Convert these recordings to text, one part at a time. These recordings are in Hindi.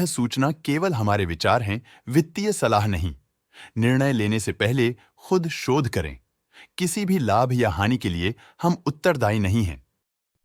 सूचना केवल हमारे विचार हैं, वित्तीय सलाह नहीं। निर्णय लेने से पहले खुद शोध करें। किसी भी लाभ या हानि के लिए हम उत्तरदायी नहीं हैं।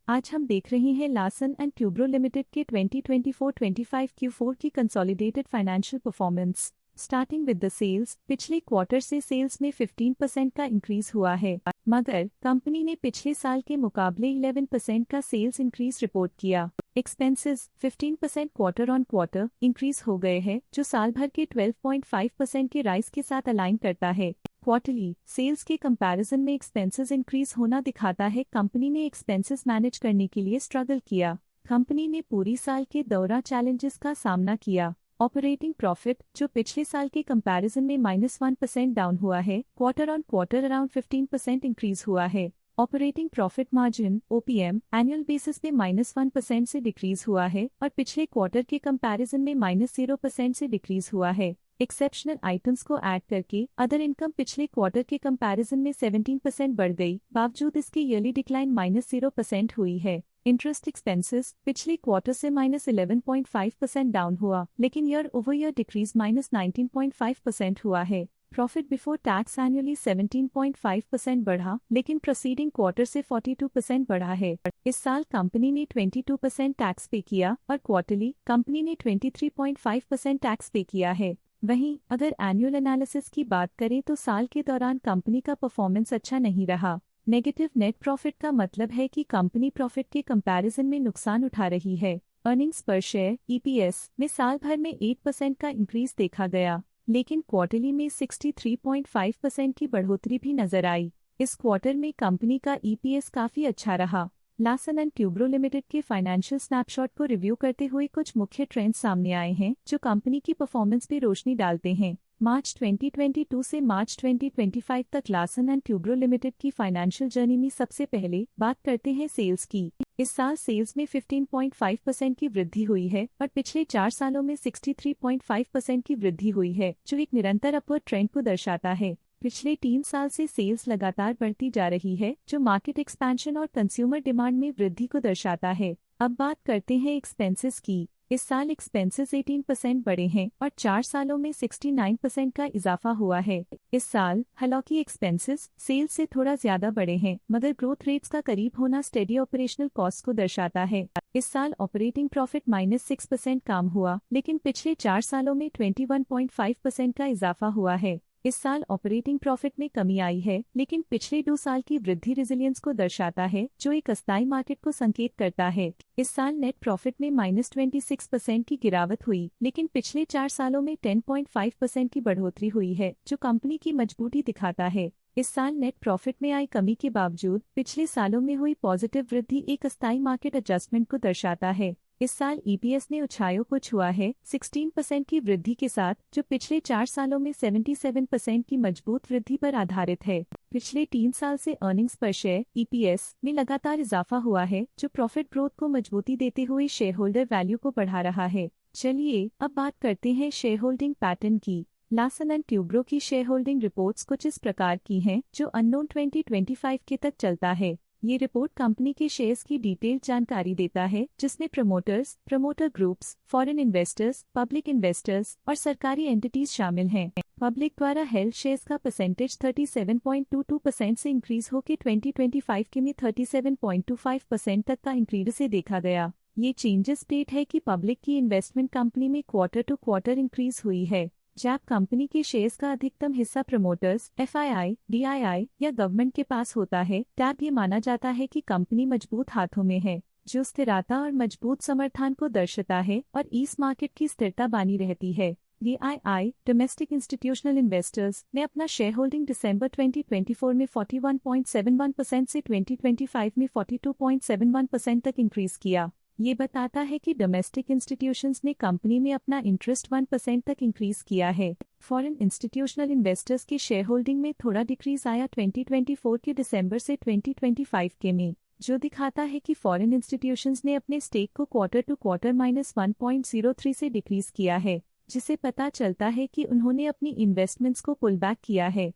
आज हम देख रहे हैं लार्सन एंड ट्यूब्रो लिमिटेड के 2024-25 Q4 की consolidated financial performance. Starting with the sales, पिछले क्वार्टर से सेल्स में 15% का इंक्रीज हुआ है, मगर कंपनी ने पिछले साल के मुकाबले 11% का सेल्स इंक्रीज रिपोर्ट किया। Expenses 15% quarter on quarter increase हो गए हैं, जो साल भर के 12.5% के राइज के साथ अलाइन करता है। क्वार्टरली सेल्स के कंपैरिजन में एक्सपेंसेस इंक्रीज होना दिखाता है कंपनी ने एक्सपेंसेस मैनेज करने के लिए स्ट्रगल किया। कंपनी ने पूरी साल के दौरान चैलेंजेस का सामना किया। ऑपरेटिंग प्रॉफिट, जो पिछले साल के कंपैरिजन में -1% डाउन हुआ है, quarter on quarter around 15% increase हुआ है। Operating profit margin OPM annual basis पे -1% से डिक्रीज हुआ है और पिछले क्वार्टर के कंपैरिजन में -0% से डिक्रीज हुआ है। एक्सेप्शनल आइटम्स को ऐड करके अदर इनकम पिछले क्वार्टर के कंपैरिजन में 17% बढ़ गई, बावजूद इसके ईयरली डिक्लाइन -0% हुई है। इंटरेस्ट एक्सपेंसेस पिछले क्वार्टर से -11.5% डाउन हुआ, लेकिन ईयर ओवर ईयर डिक्रीज -19.5% हुआ है। प्रॉफिट बिफोर टैक्स एनुअली 17.5% बढ़ा, लेकिन प्रोसीडिंग क्वार्टर से 42% बढ़ा है। इस साल कंपनी ने 22% टैक्स पे किया और क्वार्टरली कंपनी ने 23.5% टैक्स पे किया है। वहीं अगर एनुअल एनालिसिस की बात करें तो साल के दौरान कंपनी का परफॉर्मेंस अच्छा नहीं रहा। नेगेटिव नेट प्रॉफिट का मतलब है कि कंपनी प्रॉफिट के कंपैरिजन में नुकसान उठा रही है। अर्निंग्स पर शेयर EPS में साल भर में 8% का इंक्रीज देखा गया, लेकिन क्वार्टरली में 63.5% की बढ़ोतरी भी नजर आई। इस क्वार्टर में कंपनी का EPS काफी अच्छा रहा। लार्सन एंड ट्यूब्रो लिमिटेड के फाइनेंशियल स्नैपशॉट को रिव्यू करते हुए कुछ मुख्य ट्रेंड्स सामने आए हैं जो कंपनी की परफॉर्मेंस पे रोशनी डालते हैं। मार्च 2022 से मार्च 2025 तक लार्सन एंड ट्यूब्रो लिमिटेड की फाइनेंशियल जर्नी में सबसे पहले बात करते हैं सेल्स की। इस साल सेल्स में 15.5% की वृद्धि हुई है और पिछले 4 सालों में 63.5% की वृद्धि हुई है, जो एक निरंतर अपवर्ड ट्रेंड को दर्शाता है। पिछले 3 साल से सेल्स लगातार बढ़ती जा रही है, जो मार्केट एक्सपेंशन और कंज्यूमर डिमांड में वृद्धि को दर्शाता है। अब बात करते हैं एक्सपेंसेस की। इस साल एक्सपेंसेस 18% बढ़े हैं और 4 सालों में 69% का इजाफा हुआ है। इस साल हालांकि एक्सपेंसेस सेल्स से थोड़ा ज्यादा बढ़े हैं, मगर ग्रोथ रेट्स का करीब होना स्टेडी ऑपरेशनल कॉस्ट को दर्शाता है। इस साल ऑपरेटिंग प्रॉफिट -6% कम हुआ, लेकिन पिछले 4 सालों में 21.5% का इजाफा हुआ है। इस साल ऑपरेटिंग प्रॉफिट में कमी आई है, लेकिन पिछले 2 साल की वृद्धि रेजिलियंस को दर्शाता है, जो एक अस्थायी मार्केट को संकेत करता है। इस साल नेट प्रॉफिट में -26% की गिरावट हुई, लेकिन पिछले 4 सालों में 10.5% की बढ़ोतरी हुई है, जो कंपनी की मजबूती दिखाता है। इस साल नेट प्रॉफिट में आई कमी के बावजूद पिछले सालों में हुई पॉजिटिव वृद्धि एक अस्थायी मार्केट एडजस्टमेंट को दर्शाता है। इस साल EPS ने ऊंचाइयों को छुआ है 16% की वृद्धि के साथ, जो पिछले 4 सालों में 77% की मजबूत वृद्धि पर आधारित है। पिछले 3 साल से अर्निंग्स पर शेयर EPS में लगातार इजाफा हुआ है, जो प्रॉफिट ग्रोथ को मजबूती देते हुए शेयर होल्डर वैल्यू को बढ़ा रहा है। चलिए अब बात करते हैं शेयर होल्डिंग पैटर्न की। लार्सन एंड ट्यूब्रो की शेयर होल्डिंग रिपोर्ट्स कुछ इस प्रकार की हैं, जो अननोन 2025 के तक चलता है। ये रिपोर्ट कंपनी के शेयर्स की डिटेल्ड जानकारी देता है, जिसमें promoters, promoter groups, foreign investors, public investors और सरकारी एंटिटीज शामिल हैं। पब्लिक द्वारा हेल्ड शेयर्स का परसेंटेज 37.22% से इंक्रीज होकर 2025 के में 37.25% तक का इंक्रीज से देखा गया। ये चेंजेस स्टेट है कि पब्लिक की इन्वेस्टमेंट कंपनी में क्वार्टर टू क्वार्टर इंक्रीज हुई है। जब कंपनी के शेयर्स का अधिकतम हिस्सा प्रमोटर्स, FII, DII या गवर्नमेंट के पास होता है, तब ये माना जाता है कि कंपनी मजबूत हाथों में है, जो स्थिरता और मजबूत समर्थन को दर्शाता है और इस मार्केट की स्थिरता बनी रहती है। DII, डोमेस्टिक इंस्टीट्यूशनल इन्वेस्टर्स, ने अपना शेयर होल्डिंग दिसंबर 2024 में 41.71% से 2025 में 42.71% तक इंक्रीज किया। ये बताता है कि डोमेस्टिक इंस्टीट्यूशंस ने कंपनी में अपना इंटरेस्ट 1% तक इंक्रीज किया है। फॉरेन इंस्टीट्यूशनल इन्वेस्टर्स की शेयर होल्डिंग में थोड़ा डिक्रीज आया 2024 के दिसंबर से 2025 के में, जो दिखाता है कि फॉरेन इंस्टीट्यूशंस ने अपने स्टेक को क्वार्टर टू क्वार्टर -1.03 से डिक्रीज किया है, जिसे पता चलता है कि उन्होंने अपनी इन्वेस्टमेंट्स को पुल बैक किया है।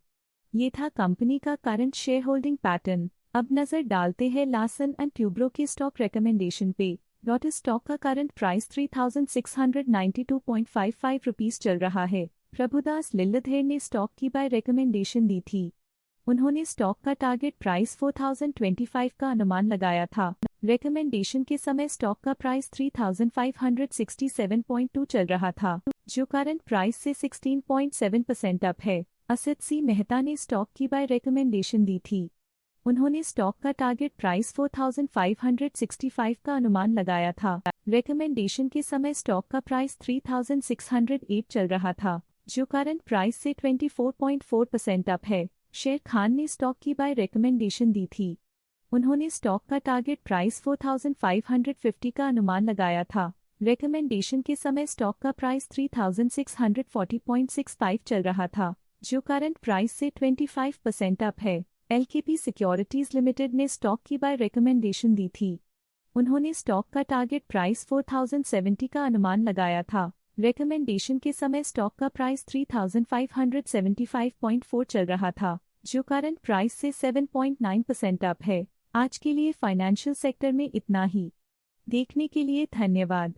ये था कंपनी का करंट शेयर होल्डिंग पैटर्न। अब नजर डालते हैं लार्सन एंड ट्यूब्रो के स्टॉक रिकमेंडेशन पे। लॉटस स्टॉक का करंट प्राइस 3692.55 रुपीस चल रहा है। प्रभुदास लिल्लाधर ने स्टॉक की बाय रिकमेंडेशन दी थी। उन्होंने स्टॉक का टारगेट प्राइस 4025 का अनुमान लगाया था। रिकमेंडेशन के समय स्टॉक का प्राइस 3567.2 चल रहा था, जो करंट प्राइस से 16.7% अप है। असित सी मेहता ने स्टॉक की बाय रिकमेंडेशन दी थी। उन्होंने स्टॉक का टारगेट प्राइस 4565 का अनुमान लगाया था। रिकमेंडेशन के समय स्टॉक का प्राइस 3608 चल रहा था, जो करंट प्राइस से 24.4% अप है। शेर खान ने स्टॉक की बाय रिकमेंडेशन दी थी। उन्होंने स्टॉक का टारगेट प्राइस 4550 का अनुमान लगाया था। रिकमेंडेशन के समय स्टॉक का प्राइस 3640.65 चल रहा था, जो करंट प्राइस से 25% अप है। LKP सिक्योरिटीज लिमिटेड ने स्टॉक की बाय रिकमेंडेशन दी थी। उन्होंने स्टॉक का टारगेट प्राइस 4070 का अनुमान लगाया था। रिकमेंडेशन के समय स्टॉक का प्राइस 3575.4 चल रहा था, जो करंट प्राइस से 7.9% अप है। आज के लिए फाइनेंशियल सेक्टर में इतना ही। देखने के लिए धन्यवाद।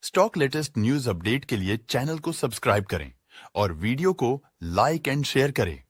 स्टॉक लेटेस्ट न्यूज अपडेट के लिए चैनल को सब्सक्राइब करें और वीडियो को लाइक एंड शेयर करें।